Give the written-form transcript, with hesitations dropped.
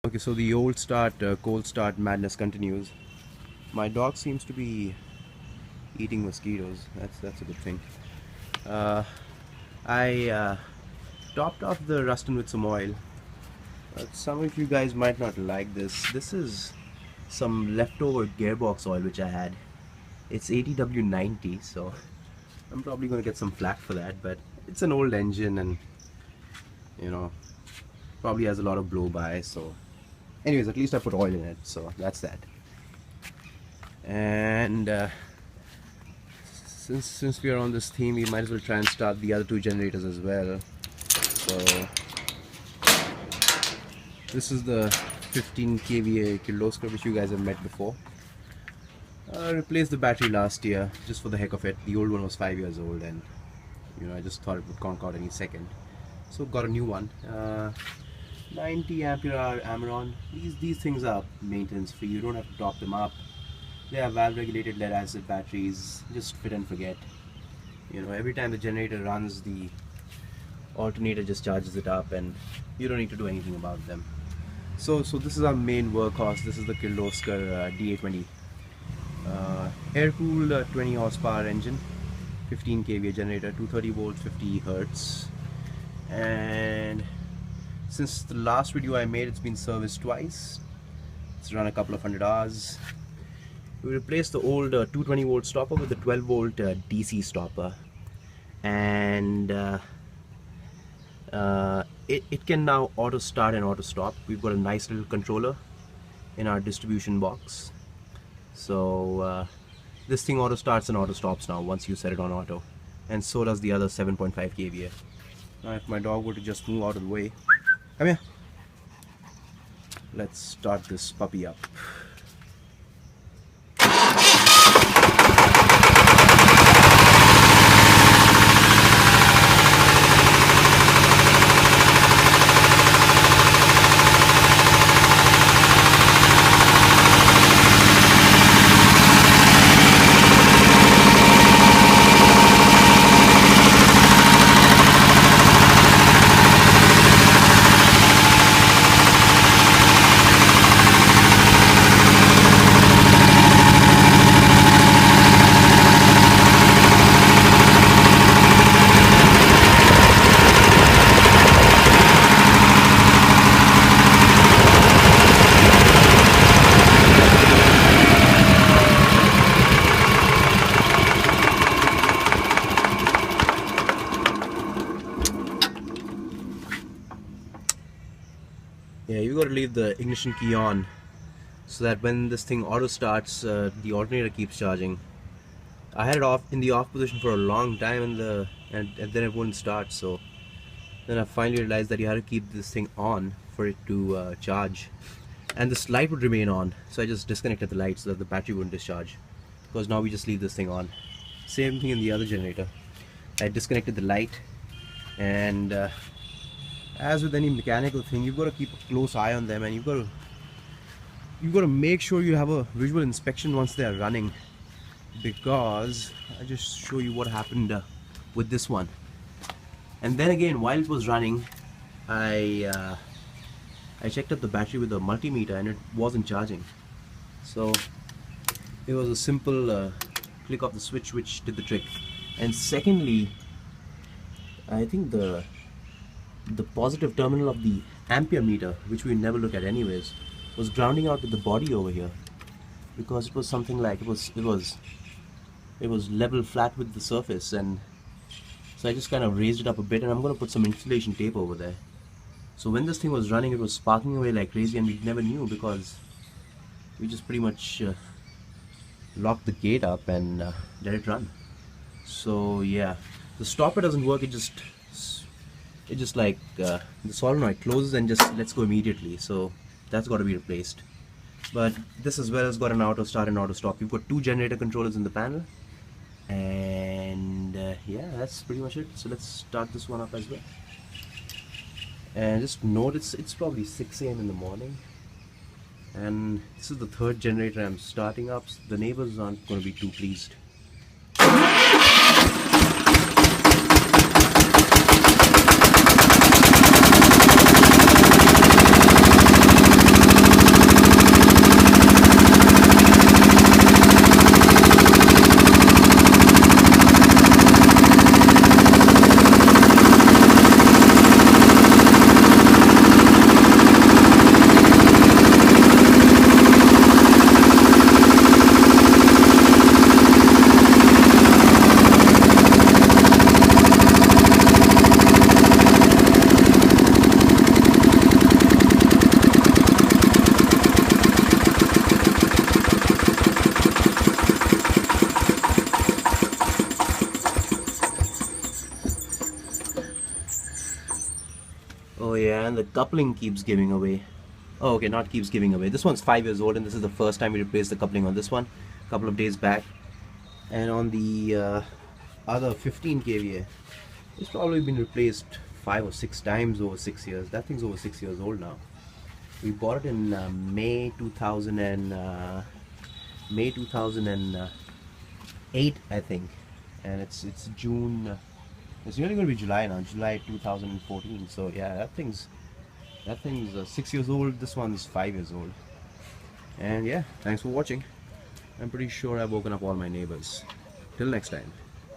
Okay, so the old start, cold start madness continues. My dog seems to be eating mosquitoes. That's a good thing. Uh, I topped off the Ruston with some oil. Some of you guys might not like this. This is some leftover gearbox oil which I had. It's ATW90, so I'm probably gonna get some flack for that. But it's an old engine, and you know, probably has a lot of blow by. So, anyways, at least I put oil in it. So that's that. And since we are on this theme, we might as well try and start the other two generators as well. So this is the 15 kVA Kirloskar which you guys have met before. I replaced the battery last year just for the heck of it. The old one was 5 years old, and I just thought it would conk out any second, so got a new one. 90 ampere hour Amaron. These things are maintenance free. You don't have to top them up. They are valve regulated lead acid batteries. Just fit and forget. Every time the generator runs, the alternator just charges it up, and you don't need to do anything about them. So this is our main workhorse. This is the Kirloskar DA20 air-cooled 20 horsepower engine, 15 kVA generator, 230 volts, 50 hertz. And since the last video I made, it's been serviced twice. It's run a couple of 100 hours. We replaced the old 220 volt stopper with the 12 volt DC stopper, and it can now auto start and auto stop. We've got a nice little controller in our distribution box, so this thing auto starts and auto stops now once you set it on auto, and so does the other 7.5 kVA. Now if my dog were to just move out of the way, come here, let's start this puppy up. Yeah, you gotta leave the ignition key on so that when this thing auto starts, the alternator keeps charging. I had it off in the off position for a long time, and then it wouldn't start. So then I finally realized that you had to keep this thing on for it to charge, and this light would remain on. So I just disconnected the light so that the battery wouldn't discharge, because now we just leave this thing on. Same thing in the other generator. I disconnected the light, and as with any mechanical thing, you've got to keep a close eye on them, and you've got to make sure you have a visual inspection once they are running, because I'll just show you what happened with this one. And then again, while it was running, I checked up the battery with a multimeter, and it wasn't charging. So it was a simple click of the switch which did the trick. And secondly, I think the positive terminal of the ampere meter, which we never look at anyways, was grounding out with the body over here, because it was something like it was level flat with the surface. And so I just kind of raised it up a bit, and I'm going to put some insulation tape over there. So when this thing was running, it was sparking away like crazy, and we never knew, because we just pretty much locked the gate up and let it run. So yeah, the stopper doesn't work. It just like the solenoid closes and just lets go immediately. So that's got to be replaced. But this as well has got an auto start and auto stop. You've got two generator controllers in the panel, and yeah, that's pretty much it. So let's start this one up as well. And just note, it's probably 6 AM in the morning, and this is the third generator I'm starting up. So the neighbors aren't going to be too pleased. and the coupling keeps giving away. Oh, okay, not keeps giving away. This one's 5 years old, and this is the first time we replaced the coupling on this one a couple of days back. And on the other 15 kVA, it's probably been replaced 5 or 6 times over 6 years. That thing's over 6 years old now. We bought it in May 2008, I think, and it's June. It's really going to be July now, July 2014. So yeah, that thing's 6 years old. This one's 5 years old. And yeah, thanks for watching. I'm pretty sure I've woken up all my neighbors. Till next time.